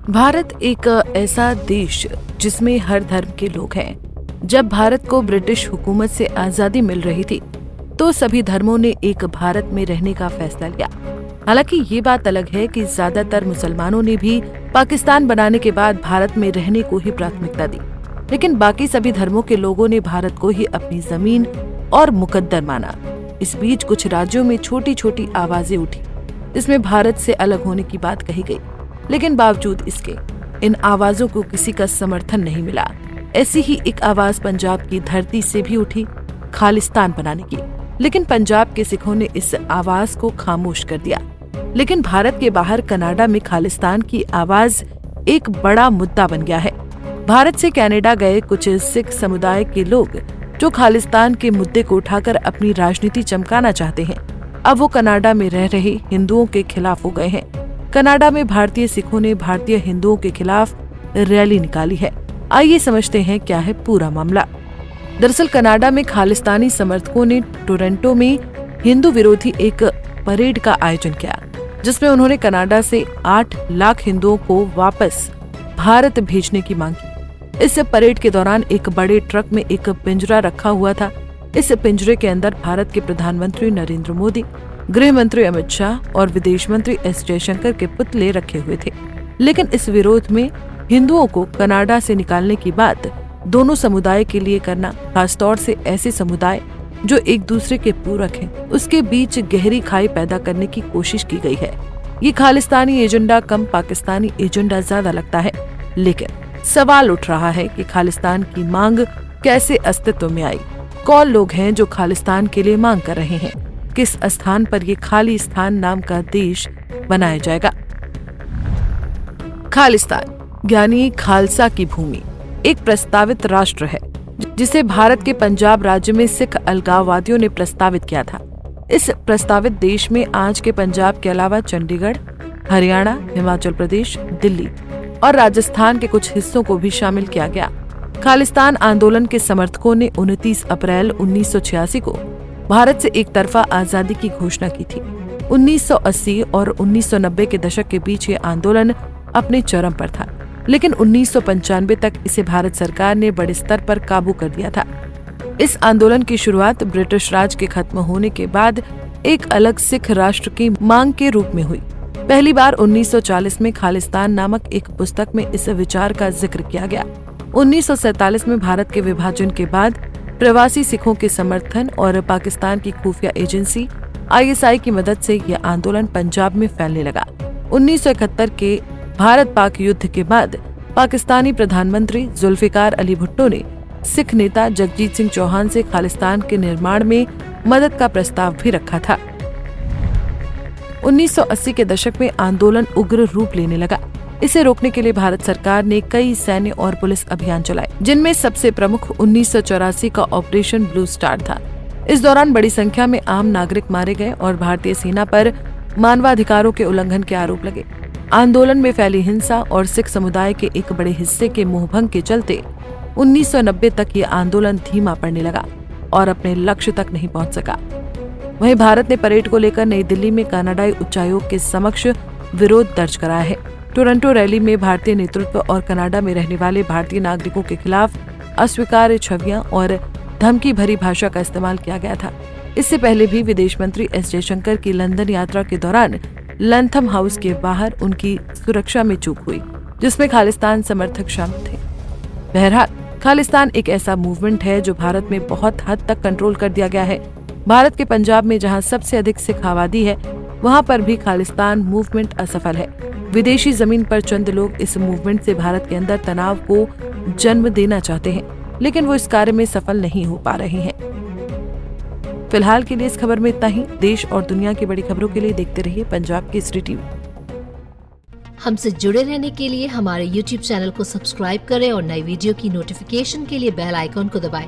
भारत एक ऐसा देश जिसमें हर धर्म के लोग हैं। जब भारत को ब्रिटिश हुकूमत से आजादी मिल रही थी तो सभी धर्मों ने एक भारत में रहने का फैसला लिया। हालांकि ये बात अलग है कि ज्यादातर मुसलमानों ने भी पाकिस्तान बनाने के बाद भारत में रहने को ही प्राथमिकता दी, लेकिन बाकी सभी धर्मों के लोगों ने भारत को ही अपनी जमीन और मुकद्दर माना। इस बीच कुछ राज्यों में छोटी छोटी आवाजें उठी जिसमें भारत से अलग होने की बात कही गई, लेकिन बावजूद इसके इन आवाजों को किसी का समर्थन नहीं मिला। ऐसी ही एक आवाज पंजाब की धरती से भी उठी खालिस्तान बनाने की, लेकिन पंजाब के सिखों ने इस आवाज को खामोश कर दिया। लेकिन भारत के बाहर कनाडा में खालिस्तान की आवाज एक बड़ा मुद्दा बन गया है। भारत से कनाडा गए कुछ सिख समुदाय के लोग जो खालिस्तान के मुद्दे को उठाकर अपनी राजनीति चमकाना चाहते हैं, अब वो कनाडा में रह रहे हिंदुओं के खिलाफ हो गए हैं। कनाडा में भारतीय सिखों ने भारतीय हिंदुओं के खिलाफ रैली निकाली है। आइए समझते हैं क्या है पूरा मामला। दरअसल कनाडा में खालिस्तानी समर्थकों ने टोरंटो में हिंदू विरोधी एक परेड का आयोजन किया, जिसमें उन्होंने कनाडा से 8 लाख हिंदुओं को वापस भारत भेजने की मांग की। इस परेड के दौरान एक बड़े ट्रक में एक पिंजरा रखा हुआ था। इस पिंजरे के अंदर भारत के प्रधानमंत्री नरेंद्र मोदी, गृह मंत्री अमित शाह और विदेश मंत्री एस जयशंकर के पुतले रखे हुए थे। लेकिन इस विरोध में हिंदुओं को कनाडा से निकालने की बात दोनों समुदाय के लिए करना, खासतौर से ऐसे समुदाय जो एक दूसरे के पूरक हैं, उसके बीच गहरी खाई पैदा करने की कोशिश की गई है। ये खालिस्तानी एजेंडा कम पाकिस्तानी एजेंडा ज्यादा लगता है, लेकिन सवाल उठ रहा है कि खालिस्तान की मांग कैसे अस्तित्व में आई। कौन लोग हैं जो खालिस्तान के लिए मांग कर रहे हैं? किस स्थान पर ये खालिस्तान नाम का देश बनाया जाएगा? खालिस्तान यानी खालसा की भूमि एक प्रस्तावित राष्ट्र है जिसे भारत के पंजाब राज्य में सिख अलगाववादियों ने प्रस्तावित किया था। इस प्रस्तावित देश में आज के पंजाब के अलावा चंडीगढ़, हरियाणा, हिमाचल प्रदेश, दिल्ली और राजस्थान के कुछ हिस्सों को भी शामिल किया गया। खालिस्तान आंदोलन के समर्थकों ने 29 अप्रैल 1986 को भारत से एक तरफा आजादी की घोषणा की थी। 1980 और 1990 के दशक के बीच ये आंदोलन अपने चरम पर था, लेकिन 1995 तक इसे भारत सरकार ने बड़े स्तर पर काबू कर दिया था। इस आंदोलन की शुरुआत ब्रिटिश राज के खत्म होने के बाद एक अलग सिख राष्ट्र की मांग के रूप में हुई। पहली बार 1940 में खालिस्तान नामक एक पुस्तक में इस विचार का जिक्र किया गया। 1947 में भारत के विभाजन के बाद प्रवासी सिखों के समर्थन और पाकिस्तान की खुफिया एजेंसी ISI की मदद से यह आंदोलन पंजाब में फैलने लगा। 1971 के भारत पाक युद्ध के बाद पाकिस्तानी प्रधानमंत्री जुल्फिकार अली भुट्टो ने सिख नेता जगजीत सिंह चौहान से खालिस्तान के निर्माण में मदद का प्रस्ताव भी रखा था। 1980 के दशक में आंदोलन उग्र रूप लेने लगा। इसे रोकने के लिए भारत सरकार ने कई सैन्य और पुलिस अभियान चलाए, जिनमें सबसे प्रमुख 1984 का ऑपरेशन ब्लू स्टार था। इस दौरान बड़ी संख्या में आम नागरिक मारे गए और भारतीय सेना पर मानवाधिकारों के उल्लंघन के आरोप लगे। आंदोलन में फैली हिंसा और सिख समुदाय के एक बड़े हिस्से के मोहभंग के चलते 1990 तक ये आंदोलन धीमा पड़ने लगा और अपने लक्ष्य तक नहीं पहुंच सका। वहीं भारत ने परेड को लेकर नई दिल्ली में कनाडाई उच्चायोग के समक्ष विरोध दर्ज कराया है। टोरंटो रैली में भारतीय नेतृत्व और कनाडा में रहने वाले भारतीय नागरिकों के खिलाफ अस्वीकार्य छवियां और धमकी भरी भाषा का इस्तेमाल किया गया था। इससे पहले भी विदेश मंत्री एस जयशंकर की लंदन यात्रा के दौरान लैंथम हाउस के बाहर उनकी सुरक्षा में चूक हुई, जिसमें खालिस्तान समर्थक शामिल थे। बहरहाल खालिस्तान एक ऐसा मूवमेंट है जो भारत में बहुत हद तक कंट्रोल कर दिया गया है। भारत के पंजाब में जहां सबसे अधिक सिख आबादी है, वहां पर भी खालिस्तान मूवमेंट असफल है। विदेशी जमीन पर चंद लोग इस मूवमेंट से भारत के अंदर तनाव को जन्म देना चाहते हैं, लेकिन वो इस कार्य में सफल नहीं हो पा रहे हैं। फिलहाल के लिए इस खबर में इतना ही। देश और दुनिया की बड़ी खबरों के लिए देखते रहिए पंजाब केसरी टीवी। हमसे जुड़े रहने के लिए हमारे YouTube चैनल को सब्सक्राइब करें और नई वीडियो की नोटिफिकेशन के लिए बेल आइकॉन को दबाएं